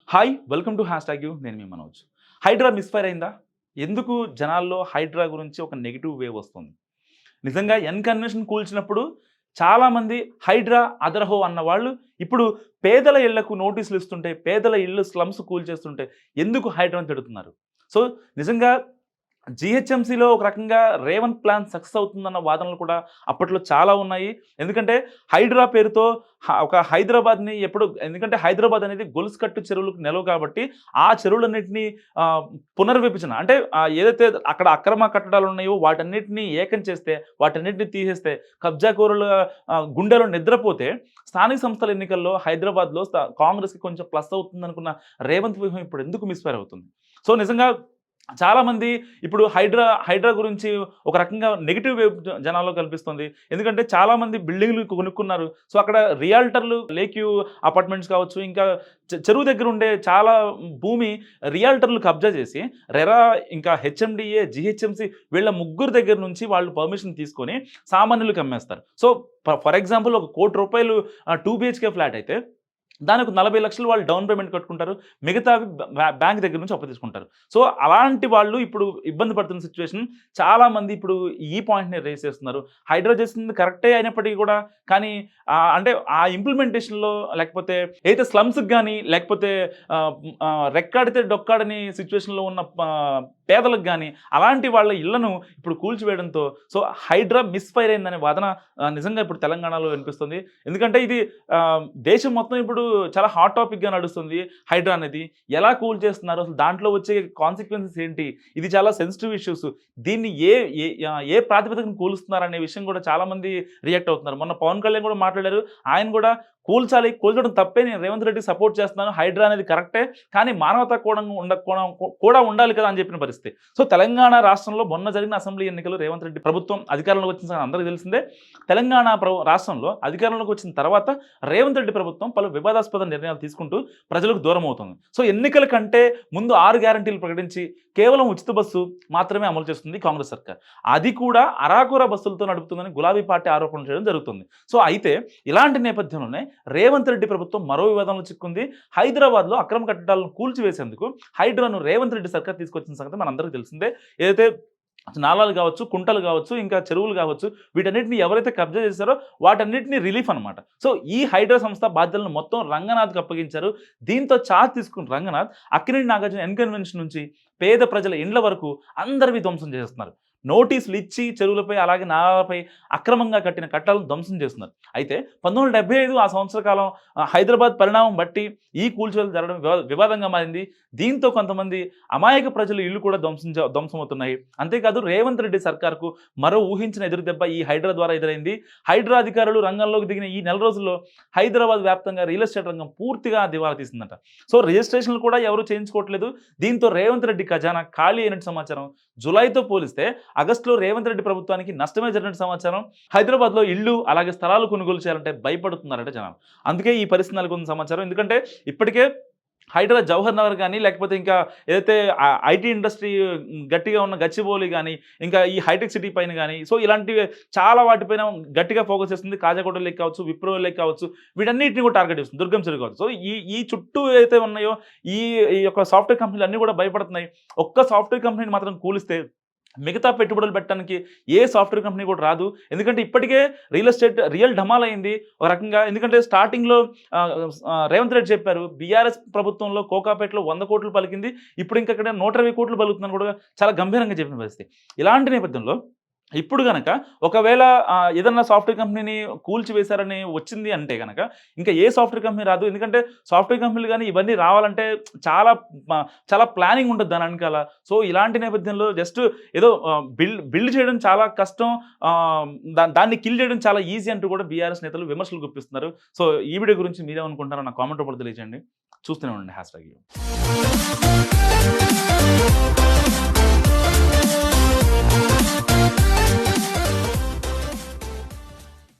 Hi welcome to hash tag you నేను మీ Manoj. Hydraa misfire అయిందా? ఎందుకు జనాల్లో హైడ్రా గురించి ఒక నెగిటివ్ వేవ్ వస్తుంది? నిజంగా ఎన్ కన్వెన్షన్ కూల్చినప్పుడు చాలామంది హైడ్రా అదరహో అన్న వాళ్ళు ఇప్పుడు పేదల ఇళ్లకు నోటీసులు ఇస్తుంటే, పేదల ఇళ్ళు స్లమ్స్ కూల్చేస్తుంటే ఎందుకు హైడ్రాని తిడుతున్నారు? సో నిజంగా జీహెచ్ఎంసీలో ఒక రకంగా రేవంత్ ప్లాన్ సక్సెస్ అవుతుందన్న వాదనలు కూడా అప్పట్లో చాలా ఉన్నాయి. ఎందుకంటే హైడ్రా పేరుతో ఒక హైదరాబాద్‌ని ఎందుకంటే హైదరాబాద్ అనేది గొలుసు కట్టు చెరువులకు నెలవు కాబట్టి ఆ చెరువులన్నిటిని పునర్విభజన అంటే ఏదైతే అక్కడ అక్రమ కట్టడాలు ఉన్నాయో వాటన్నిటిని ఏకం చేస్తే, వాటన్నిటిని తీసేస్తే కబ్జాకోరుల గుండెలో నిద్రపోతే స్థానిక సంస్థల ఎన్నికల్లో హైదరాబాద్‌లో కాంగ్రెస్‌కి కొంచెం ప్లస్ అవుతుందనుకున్న రేవంత్ వ్యూహం ఇప్పుడు ఎందుకు మిస్‌ఫైర్ అవుతుంది? సో నిజంగా చాలామంది ఇప్పుడు హైడ్రా గురించి ఒక రకంగా నెగెటివ్ వేవ్ జనాల్లో కల్పిస్తుంది. ఎందుకంటే చాలామంది బిల్డింగ్‌లు కొనుక్కున్నారు. సో అక్కడ రియాల్టర్లు లేక్ వ్యూ అపార్ట్మెంట్స్ కావచ్చు, ఇంకా చెరువు దగ్గర ఉండే చాలా భూమి రియాల్టర్లు కబ్జా చేసి రెరా, ఇంకా హెచ్ఎండిఏ, జీహెచ్ఎంసీ వీళ్ళ ముగ్గురు దగ్గర నుంచి వాళ్ళు పర్మిషన్ తీసుకొని సామాన్యులకు అమ్మేస్తారు. సో ఫర్ ఎగ్జాంపుల్ ఒక రూ. 1,00,00,000 2 బీహెచ్‌కే ఫ్లాట్ అయితే దానికి 40,00,000 వాళ్ళు డౌన్ పేమెంట్ కట్టుకుంటారు. మిగతావి బ్యాంక్ దగ్గర నుంచి అప్పు తీసుకుంటారు. సో అలాంటి వాళ్ళు ఇప్పుడు ఇబ్బంది పడుతున్న సిట్యుయేషన్ చాలామంది ఇప్పుడు ఈ పాయింట్‌ని రైజ్ చేస్తున్నారు. హైడ్రా చేసింది కరెక్టే అయినప్పటికీ కూడా కానీ అంటే ఆ ఇంప్లిమెంటేషన్‌లో లేకపోతే ఏదైతే స్లమ్స్‌కి గాని లేకపోతే రెక్కాడితే డొక్కాడని సిట్యుయేషన్‌లో ఉన్న పేదలకు గాని అలాంటి వాళ్ళ ఇళ్లను ఇప్పుడు కూల్చివేయడంతో సో హైడ్రా మిస్‌ఫైర్ అయిందనే వాదన నిజంగా ఇప్పుడు తెలంగాణలో వినిపిస్తుంది. ఎందుకంటే ఇది దేశం మొత్తం ఇప్పుడు చాలా హాట్ టాపిక్‌గా నడుస్తుంది. హైడ్రా అనేది ఎలా కూల్ చేస్తున్నారు? అసలు దాంట్లో వచ్చే కాన్సిక్వెన్సెస్ ఏంటి? ఇది చాలా సెన్సిటివ్ ఇష్యూస్. దీన్ని ఏ ఏ ఏ ప్రాతిపదికన కూలుస్తున్నారనే విషయం కూడా చాలామంది రియాక్ట్ అవుతున్నారు. మొన్న పవన్ కళ్యాణ్ కూడా మాట్లాడారు. ఆయన కూడా కూల్చడం తప్పే, నేను రేవంత్ రెడ్డికి సపోర్ట్ చేస్తున్నాను. హైడ్రా అనేది కరెక్టే. కానీ మానవతా కూడా ఉండాలి కదా అని చెప్పిన పరిస్థితి. సో తెలంగాణ రాష్ట్రంలో మొన్న జరిగిన అసెంబ్లీ ఎన్నికలు రేవంత్ రెడ్డి ప్రభుత్వం అధికారంలోకి వచ్చిన సంగతి అందరికీ తెలిసిందే. తెలంగాణ రాష్ట్రంలో అధికారంలోకి వచ్చిన తర్వాత రేవంత్ రెడ్డి ప్రభుత్వం పలు వివాదాస్పద నిర్ణయాలు తీసుకుంటూ ప్రజలకు దూరం అవుతుంది. సో ఎన్నికల కంటే ముందు 6 గ్యారంటీలు ప్రకటించి కేవలం ఉచిత బస్సు మాత్రమే అమలు చేస్తుంది కాంగ్రెస్ సర్కార్. అది కూడా అరాకొర బస్సులతో నడుపుతుందని గులాబీ పార్టీ ఆరోపణలు చేయడం జరుగుతుంది. సో అయితే ఇలాంటి నేపథ్యంలోనే రేవంత్ రెడ్డి ప్రభుత్వం మరో వివాదంలో చిక్కుంది. హైదరాబాద్‌లో అక్రమ కట్టడాలను కూల్చివేసేందుకు హైడ్రాను రేవంత్ రెడ్డి సర్కార్ తీసుకొచ్చిన సంగతి మనందరికీ తెలిసిందే. ఏదైతే నాలాలు కావచ్చు, కుంటలు కావచ్చు, ఇంకా చెరువులు కావచ్చు, వీటన్నిటిని ఎవరైతే కబ్జా చేశారో వాటన్నిటిని రిలీఫ్ అనమాట. సో ఈ హైడ్రా సంస్థ బాధ్యతలను మొత్తం రంగనాథ్‌కి అప్పగించారు. దీంతో చార్జ్ తీసుకున్న రంగనాథ్ అక్కినేని నాగార్జున ఎన్ కన్వెన్షన్ నుంచి పేద ప్రజల ఇండ్ల వరకు అందరివి ధ్వంసం చేసేస్తున్నారు. నోటీసులు ఇచ్చి చెరువులపై అలాగే నాలాలపై అక్రమంగా కట్టిన కట్టడాలను ధ్వంసం చేస్తున్నారు. అయితే 1975 ఆ సంవత్సర కాలం హైదరాబాద్ పరిణామం బట్టి ఈ కూల్చివేతలు జరగడం వివాదంగా మారింది. దీంతో కొంతమంది అమాయక ప్రజల ఇల్లు కూడా ధ్వంసమవుతున్నాయి. అంతేకాదు రేవంత్ రెడ్డి సర్కార్కు మరో ఊహించిన ఎదురుదెబ్బ ఈ హైడ్రా ద్వారా ఎదురైంది. హైడ్రా అధికారులు రంగంలోకి దిగిన ఈ నెల రోజుల్లో హైదరాబాద్ వ్యాప్తంగా రియల్ ఎస్టేట్ రంగం పూర్తిగా దివాలా తీసిందట. సో రిజిస్ట్రేషన్లు కూడా ఎవరు చేయించుకోవట్లేదు. దీంతో రేవంత్ రెడ్డి ఖజానా ఖాళీ అయినట్టు సమాచారం. జులైతో పోలిస్తే ఆగస్టులో రేవంత్ రెడ్డి ప్రభుత్వానికి నష్టమే జరిగినట్టు సమాచారం. హైదరాబాద్‌లో ఇళ్ళు అలాగే స్థలాలు కొనుగోలు చేయాలంటే భయపడుతున్నారట జనాలు. అందుకే ఈ పరిస్థితి నెలకొన్న సమాచారం. ఎందుకంటే ఇప్పటికే హైడ్రా జవహర్ నగర్ కానీ లేకపోతే ఇంకా ఏదైతే ఐటీ ఇండస్ట్రీ గట్టిగా ఉన్న గచ్చిబౌలి కానీ ఇంకా ఈ హైటెక్ సిటీ పైన కానీ సో ఇలాంటివి చాలా వాటిపైన గట్టిగా ఫోకస్ చేస్తుంది. కాజాకోట లేక్ కావచ్చు, విప్రో లేక్ కావచ్చు, వీటన్నిటిని కూడా టార్గెట్ చేస్తుంది. దుర్గం చెరువు కావచ్చు. సో ఈ చుట్టూ ఏదైతే ఉన్నాయో ఈ యొక్క సాఫ్ట్వేర్ కంపెనీలు అన్నీ కూడా భయపడుతున్నాయి. ఒక్క సాఫ్ట్వేర్ కంపెనీని మాత్రం కూలిస్తే మిగతా పెట్టుబడులు పెట్టడానికి ఏ సాఫ్ట్వేర్ కంపెనీ కూడా రాదు. ఎందుకంటే ఇప్పటికే రియల్ ఎస్టేట్ రియల్ ఢమాల్ అయింది ఒక రకంగా. ఎందుకంటే స్టార్టింగ్‌లో రేవంత్ రెడ్డి చెప్పారు బీఆర్ఎస్ ప్రభుత్వంలో కోకాపేటలో 100 కోట్లు పలికింది. ఇప్పుడు ఇంకా ఇక్కడ 120 కోట్లు పలుకుతుందని కూడా చాలా గంభీరంగా చెప్పిన పరిస్థితి. ఇలాంటి నేపథ్యంలో ఇప్పుడు గనక ఒకవేళ ఏదన్నా సాఫ్ట్వేర్ కంపెనీని కూల్చివేశారని వచ్చింది అంటే గనక ఇంకా ఏ సాఫ్ట్వేర్ కంపెనీ రాదు. ఎందుకంటే సాఫ్ట్వేర్ కంపెనీలు గానీ ఇవన్నీ రావాలంటే చాలా చాలా ప్లానింగ్ ఉంటది దాని వెనకాల. సో ఇలాంటి నేపథ్యంలో జస్ట్ ఏదో బిల్డ్ చేయడం చాలా కష్టం. దాన్ని కిల్ చేయడం చాలా ఈజీ అంటూ కూడా బీఆర్ఎస్ నేతలు విమర్శలు గుప్పిస్తున్నారు. సో ఈ వీడియో గురించి మీరేమనుకుంటారో నా కామెంట్ రూపంలో తెలియజేయండి. చూస్తూనే ఉండండి హ్యాష్ ట్యాగ్.